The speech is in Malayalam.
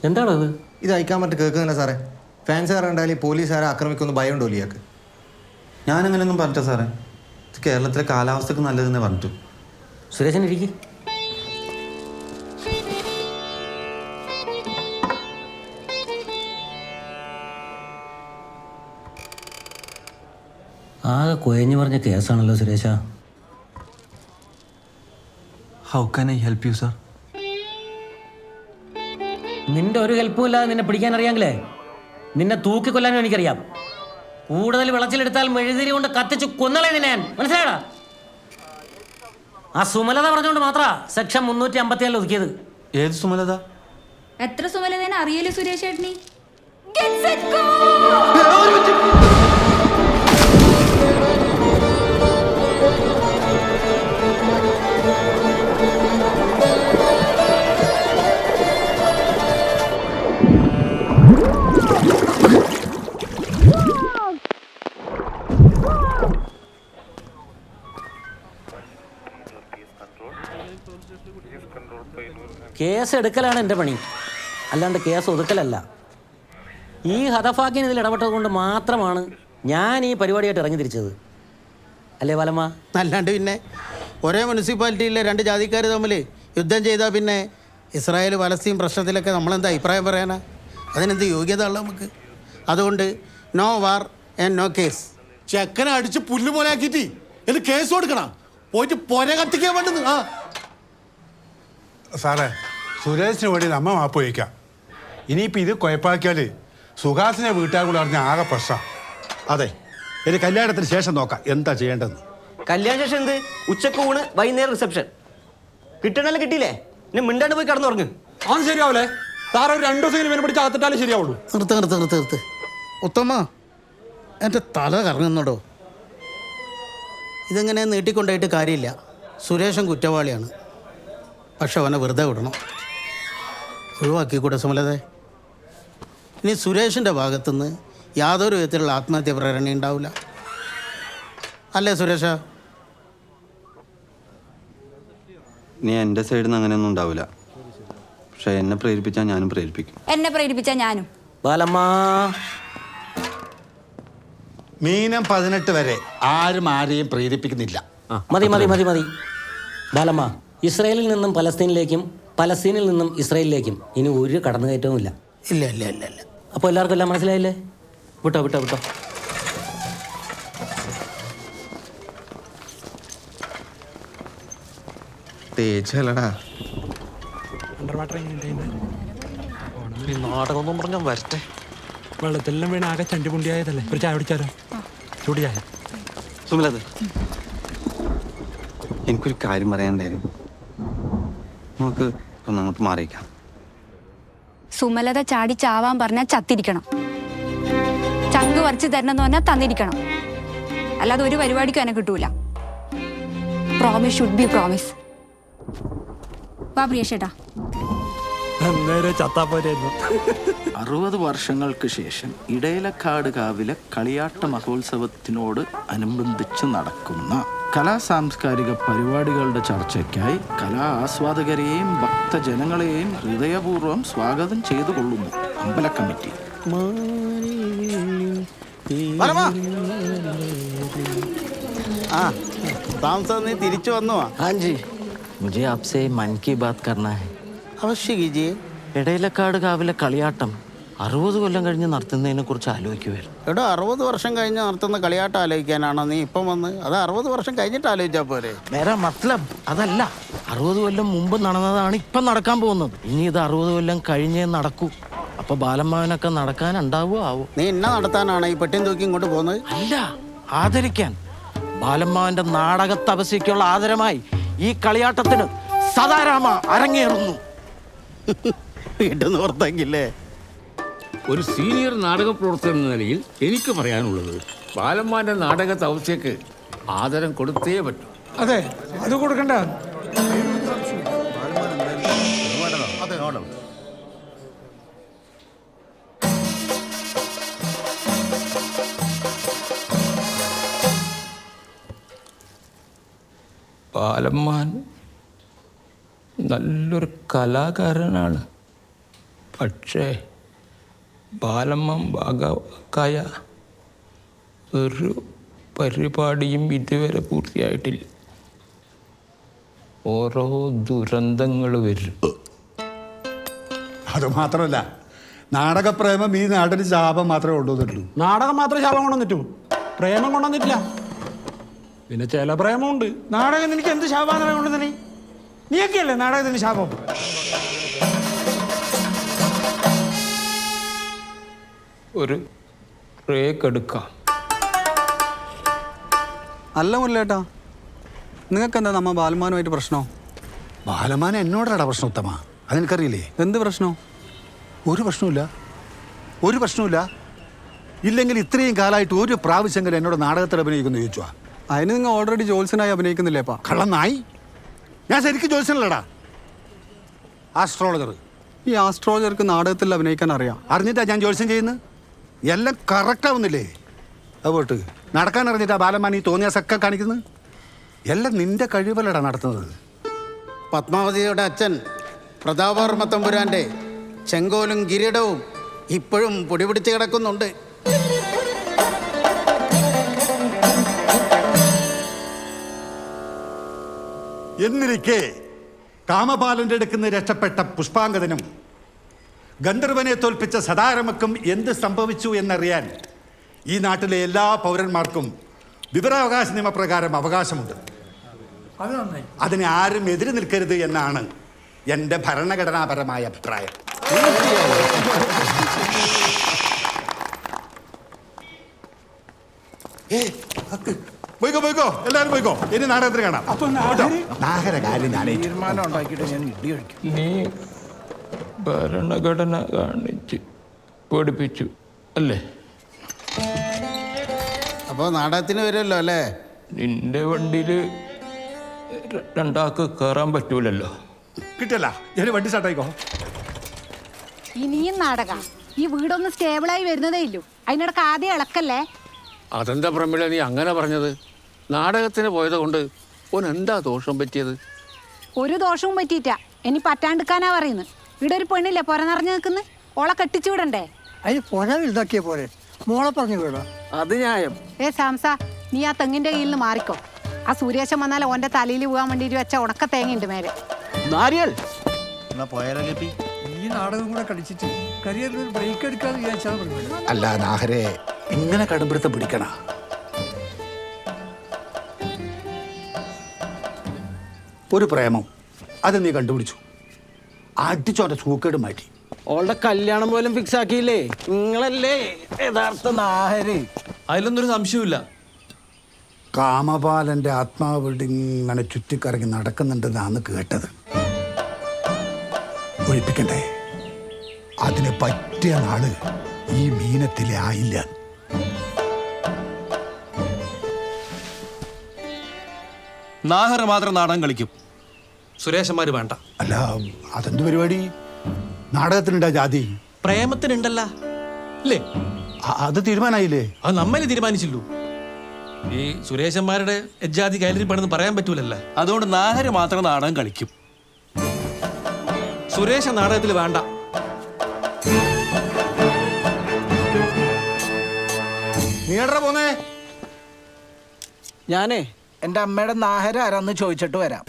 എന്താണത്? ഇത് അയക്കാൻ പറ്റി കേൾക്കുന്നില്ല സാറേ. ഫാൻസുകാർ കണ്ടാൽ പോലീസുകാരെ ആക്രമിക്കുമെന്ന് ഭയമുണ്ടോ ഇയാൾക്ക്? ഞാനങ്ങനെയൊന്നും പറഞ്ഞില്ല സാറേ. ഇത് കേരളത്തിലെ കാലാവസ്ഥക്ക് നല്ലതെന്ന് പറഞ്ഞിട്ടു. സുരേഷൻ ഇരിക്കും. ആകെ കൊയഞ്ഞു പറഞ്ഞ കേസാണല്ലോ Suresh. How can I help you sir? നിന്റെ ഒരു ഹെൽപ്പും ഇല്ലാതെ നിന്നെ പിടിക്കാൻ അറിയാമെങ്കിലേ നിന്നെ തൂക്കിക്കൊല്ലാനും എനിക്കറിയാം. കൂടുതൽ വിളച്ചിലെടുത്താൽ മെഴുതിരി കൊണ്ട് കത്തിച്ച് കൊന്നളേ നിന്നെ ഞാൻ. മനസ്സിലായടാ? ആ സുമലത പറഞ്ഞുകൊണ്ട് മാത്ര സെക്ഷൻ 354 ഒതുക്കിയത്. ഏത് സുമലത? എത്ര സുമലതേനെ അറിയല്ലോ സുരേഷ് ചേട്ടനി? കേസ് എടുക്കലാണ് എൻ്റെ പണി, അല്ലാണ്ട് കേസ് ഒതുക്കലല്ല. ഈ ഹദഫാക്കിന് ഇതിൽ ഇടപെട്ടത് കൊണ്ട് മാത്രമാണ് ഞാൻ ഈ പരിപാടിയായിട്ട് ഇറങ്ങി തിരിച്ചത്. അല്ലേ ബാലമ്മ? അല്ലാണ്ട് പിന്നെ ഒരേ മുനിസിപ്പാലിറ്റിയിലെ രണ്ട് ജാതിക്കാർ തമ്മിൽ യുദ്ധം ചെയ്താൽ പിന്നെ ഇസ്രായേൽ പലസ്തീൻ പ്രശ്നത്തിലൊക്കെ നമ്മളെന്താ അഭിപ്രായം പറയാനാ? അതിനെന്ത് യോഗ്യത ഉള്ള നമുക്ക്? അതുകൊണ്ട് no war and no case. ചെക്കനെ അടിച്ച് പുല്ല് പോലെ ആക്കിയിട്ട് എന്നിട്ട് കേസ് കൊടുക്കണം. പോയിട്ട് പൊര കത്തിക്കാൻ വേണ്ടത്. ആ സാറേ, സുരേഷിന് വേണ്ടി നമ്മ മാപ്പ് വയ്ക്കാം. ഇനിയിപ്പോൾ ഇത് കുഴപ്പമാക്കിയാൽ സുഹാസിനെ വീട്ടുകാർ കൂടെ അറിഞ്ഞ ആകെ പ്രശ്നം. അതെ, ഒരു കല്യാണത്തിന് ശേഷം നോക്കാം എന്താ ചെയ്യേണ്ടതെന്ന്. കല്യാണ ശേഷം എന്ത്? ഉച്ചക്ക് ഊണ്, വൈകുന്നേരം റിസപ്ഷൻ. കിട്ടണല്ലോ കിട്ടിയില്ലേ? പിന്നെ മിണ്ടാണ്ട് പോയി കടന്നുറങ്ങ്. അത് ശരിയാവൂലേ സാറേ? ഒരു 2 ദിവസം ഇവനെ പിടിച്ച് അകത്തിട്ടാലേ ശരിയാവുള്ളൂ. നിർത്ത്. ഉത്തമ, എൻ്റെ തല കറങ്ങുന്നുണ്ടോ? ഇതെങ്ങനെ നീട്ടിക്കൊണ്ടായിട്ട് കാര്യമില്ല. സുരേഷൻ കുറ്റവാളിയാണ്, പക്ഷെ അവനെ വെറുതെ വിടണം. ഒഴിവാക്കിക്കൂടെ സുമലതേ? ഇനി സുരേഷിൻ്റെ ഭാഗത്തുനിന്ന് യാതൊരു വിധത്തിലുള്ള ആത്മഹത്യ പ്രേരണ ഉണ്ടാവില്ല. അല്ലേ സുരേഷ? നീ എൻ്റെ സൈഡിൽ നിന്ന് അങ്ങനെയൊന്നും ഉണ്ടാവില്ല. പക്ഷെ എന്നെ പ്രേരിപ്പിച്ചാൽ ഞാനും പ്രേരിപ്പിക്കും. എന്നെ പ്രേരിപ്പിച്ചാ ഞാനും. ബാലമ്മ, മീനം 18 വരെ ആരും ആരെയും പ്രേരിപ്പിക്കുന്നില്ല. മതി. ബാലമ്മ, ഇസ്രായേലിൽ നിന്നും പലസ്തീനിലേക്കും പലസ്തീനിൽ നിന്നും ഇസ്രായേലിലേക്കും ഇനി ഒരു കടന്നുകയറ്റവും ഇല്ല. ഇല്ല. അപ്പോൾ എല്ലാവർക്കും എല്ലാം മനസ്സിലായില്ലേ? വിട്ടോ. തേച്ചല്ലടാ നാടകമൊന്നും പറഞ്ഞാൽ വരട്ടെ. വെള്ളത്തെല്ലാം വീണ് ആകെ ചണ്ടിപുണ്ടിയായതല്ലേ. ഒരു ചായ കുടിച്ചാലോ? ചൂട് ചായ. സുമലത, എനിക്കൊരു കാര്യം പറയാനുണ്ടായിരുന്നു. നമുക്ക് അങ്ങോട്ട് മാറിയിക്കാം. സുമലത ചാടി ചാവാൻ പറഞ്ഞാൽ ചത്തിരിക്കണം. ചങ്ക് വരച്ച് തരണമെന്ന് പറഞ്ഞാൽ തന്നിരിക്കണം. അല്ലാതെ ഒരു പരിപാടിക്കും എന്നെ കിട്ടൂല. Promise should be promise. വാ പ്രിയേഷേട്ടാ. 60 വർഷങ്ങൾക്ക് ശേഷം ഇടയിലക്കാട് കാവിലെ കളിയാട്ട മഹോത്സവത്തിനോട് അനുബന്ധിച്ച് നടക്കുന്ന കലാ സാംസ്കാരിക പരിപാടികളുടെ ചർച്ചയ്ക്കായി കലാ ആസ്വാദകരെയും ഭക്തജനങ്ങളെയും ഹൃദയപൂർവ്വം സ്വാഗതം ചെയ്തു കൊള്ളുന്നു അമ്പല കമ്മിറ്റി. നീ തിരിച്ചു വന്നു? ഹാജി, മുझे आपसे मन की बात करना है. അവശ്യ കീജിയെ. ഇടയിലക്കാട് കാവിലെ കളിയാട്ടം 60 കൊല്ലം കഴിഞ്ഞ് നടത്തുന്നതിനെ കുറിച്ച് ആലോചിക്കുമായിരുന്നു. എടോ, 60 വർഷം കഴിഞ്ഞ് നടത്തുന്ന കളിയാട്ടം ആലോചിക്കാനാണോ നീ ഇപ്പം വന്ന്? അത് 60 വർഷം കഴിഞ്ഞിട്ട് ആലോചിച്ചാൽ പോരെ? നേരെ മത്ലബ് അതല്ല. 60 കൊല്ലം മുമ്പ് നടന്നതാണ് ഇപ്പം നടക്കാൻ പോകുന്നത്. ഇനി ഇത് 60 കൊല്ലം കഴിഞ്ഞേ നടക്കൂ. അപ്പൊ ബാലമ്മാവനൊക്കെ നടക്കാനുണ്ടാവോ ആവോ? നീ എന്നെ നടത്താനാണ് ഈ പെട്ടിയും തൂക്കി ഇങ്ങോട്ട് പോകുന്നത്? അല്ല, ആദരിക്കാൻ. ബാലമ്മാവന്റെ നാടക തപസ്യക്കുള്ള ആദരമായി ഈ കളിയാട്ടത്തിന് സദാരാമ അരങ്ങേറുന്നു. വീട്ടിൽ പുറത്താക്കില്ലേ? ഒരു സീനിയർ നാടക പ്രവർത്തകൻ എന്ന നിലയിൽ എനിക്ക് പറയാനുള്ളത് ബാലന്മാരുടെ നാടക തപസ്യക്ക് ആദരം കൊടുത്തേ പറ്റൂ. അതെ, അത് കൊടുക്കണ്ട. ബാലന്മാൻ നല്ലൊരു കലാകാരനാണ്. പക്ഷേ ബാലമ്മ ഭാഗമായ ഒരു പരിപാടിയും ഇതുവരെ പൂർത്തിയായിട്ടില്ല. ഓരോ ദുരന്തങ്ങൾ വരും. അത് മാത്രമല്ല, നാടകപ്രേമം ഈ നാടിന് ശാപം മാത്രമേ കൊണ്ടുവന്നിട്ടുള്ളൂ. നാടകം മാത്രമേ ശാപം കൊണ്ടുവന്നിട്ടു, പ്രേമം കൊണ്ടുവന്നിട്ടില്ല. പിന്നെ ചില പ്രേമമുണ്ട്. നാടകം എനിക്ക് എന്ത് ശാപാന്ന് കൊണ്ടുവന്നെ? നീയൊക്കെയല്ലേ നാടകത്തിന് ശാപം? ഒരു ബ്രേക്ക് എടുക്കാം. അല്ല മുല്ലേട്ടാ, നിങ്ങൾക്ക് എന്താ നമ്മ ബാലന്മാനുമായിട്ട് പ്രശ്നമോ? ബാലമാൻ എന്നോടാടാ പ്രശ്നം ഉത്തമ, അതെനിക്കറിയില്ലേ. എന്ത് പ്രശ്നമോ? ഒരു പ്രശ്നമില്ല, ഒരു പ്രശ്നമില്ല. ഇല്ലെങ്കിൽ ഇത്രയും കാലമായിട്ട് ഒരു പ്രാവശ്യമെങ്കിലും എന്നോട് നാടകത്തിൽ അഭിനയിക്കുന്നു ചോദിച്ചു. അതിന് നിങ്ങൾ ഓൾറെഡി ജോത്സ്യനായി അഭിനയിക്കുന്നില്ലേപ്പാ? കള്ളനായി, ഞാൻ ശരിക്കും ജോത്സ്യനല്ലടാ, ആസ്ട്രോളജർ. ഈ ആസ്ട്രോളജർക്ക് നാടകത്തിൽ അഭിനയിക്കാൻ അറിയാം. അറിഞ്ഞിട്ടാ ഞാൻ ജോത്സ്യം ചെയ്യുന്നത്? എല്ലാം കറക്റ്റാവുന്നില്ലേ? അതുപോട്ട് നടക്കാൻ അറിഞ്ഞിട്ടാ ബാലമാൻ ഈ തോന്നിയാസൊക്കെ കാണിക്കുന്നത്? എല്ലാം നിന്റെ കഴിവല്ലടാ നടത്തുന്നത്. പത്മാവതിയുടെ അച്ഛൻ പ്രതാപവർമ്മ തമ്പുരാൻ്റെ ചെങ്കോലും കിരീടവും ഇപ്പോഴും പൊടിപിടിച്ച് കിടക്കുന്നുണ്ട്. എന്നിരിക്കെ കാമപാലന്റെ അടുക്കുന്ന രക്ഷപ്പെട്ട പുഷ്പാങ്കദനും ഗന്ധർവനെ തോൽപ്പിച്ച സദാരമക്കും എന്ത് സംഭവിച്ചു എന്നറിയാൻ ഈ നാട്ടിലെ എല്ലാ പൗരന്മാർക്കും വിവരാവകാശ നിയമപ്രകാരം അവകാശമുണ്ട്. അതിനെ ആരും എതിര് നിൽക്കരുത് എന്നാണ് എൻ്റെ ഭരണഘടനാപരമായ അഭിപ്രായം. പോയിക്കോ പോയിക്കോ, എല്ലാവരും പോയിക്കോ. ഇനി നാടകത്തിന് കാണാം. നാഗര കാര്യം ഞാൻ തീരുമാനം ഉണ്ടാക്കിയിട്ട് ഞാൻ ഇടി കഴിക്കും. നീ ഭരണഘടന കാണിച്ച് പഠിപ്പിച്ചു അല്ലേ? അപ്പോൾ നാടകത്തിന് വരുമല്ലോ അല്ലേ? നിന്റെ വണ്ടിയിൽ രണ്ടാൾക്ക് കയറാൻ പറ്റൂലല്ലോ. കിട്ടിയല്ല, ഞാൻ വണ്ടി സ്റ്റാർട്ടായിക്കോ. ഇനിയും നാടക ഈ വീടൊന്ന് സ്റ്റേബിളായി വരുന്നതേ ഇല്ലൂ. അതിനിടക്ക് ആദ്യം ഇളക്കല്ലേ. അതെന്താ പ്രമിള നീ അങ്ങനെ പറഞ്ഞത്? നാടകത്തിന് പോയത് കൊണ്ട് ഓനെന്താ ദോഷം പറ്റിയത്? ഒരു ദോഷവും പറ്റിയിട്ടാ, ഇനി പറ്റാണ്ടിക്കാനാ പറയുന്നത്. ഇവിടെ ഒരു പെണ്ണില്ലേ പൊര നിറഞ്ഞു നിൽക്കുന്നു, ഓളെ കെട്ടിച്ചു വിടണ്ടേ? അതിന് പൊര വലുതാക്കിയ പോലെ മോളെ പറഞ്ഞു വിടാം. അത് ന്യായം. സാംസ, നീ ആ തെങ്ങിന്റെ കയ്യിൽ നിന്ന് മാറിക്കോ. ആ സുരേഷൻ വന്നാൽ ഓന്റെ തലയിൽ പോകാൻ വേണ്ടിയിട്ട് വെച്ച ഉണക്ക തേങ്ങയുണ്ട് മേലെ. ഈ നാടകം കൂടെ കളിച്ചിട്ട് കരിയറിൽ ഒരു ബ്രേക്ക് എടുക്കാന്ന് വിചാരിച്ചാൽ അല്ല നാഹരെ, ഇങ്ങനെ കടുംപിടുത്തം പിടിക്കണ. ഒരു പ്രേമം അത് നീ കണ്ടുപിടിച്ചു, അടിച്ചോന്റെ സൂക്കേട് മാറ്റി. ഓളുടെ കല്യാണം പോലും ഫിക്സ് ആക്കിയില്ലേ? നിങ്ങളല്ലേ യഥാർത്ഥ നാഹര്. അതിലൊന്നും ഒരു സംശയമില്ല. കാമപാലന്റെ ആത്മാവ് ഇങ്ങനെ ചുറ്റിക്കറങ്ങി നടക്കുന്നുണ്ടെന്നാണ് കേട്ടത്. ഒഴിപ്പിക്കണ്ടേ? അതിന് പറ്റിയ നാള് ഈ മീനത്തിലെ ആയില്ല. നാഹർ മാത്രം നാടകം കളിക്കും, സുരേഷന്മാര് വേണ്ട. അല്ല, അതെന്ത് പരിപാടി? നാടകത്തിനുണ്ടാ ജാതി? പ്രേമത്തിനുണ്ടല്ല അല്ലേ? അത് തീരുമാനമായില്ലേ? അത് നമ്മൾ തീരുമാനിച്ചില്ലു. ഈ സുരേഷന്മാരുടെ എജ്ജാതി കയറി പണിന്ന് പറയാൻ പറ്റൂലല്ല. അതുകൊണ്ട് നാഹര് മാത്രം നാടകം കളിക്കും. സുരേഷ നാടകത്തിൽ വേണ്ട. നീ എടാ പോന്നേ? ഞാനേ എൻ്റെ അമ്മയുടെ നാഹര ആരാന്ന് ചോദിച്ചിട്ട് വരാം.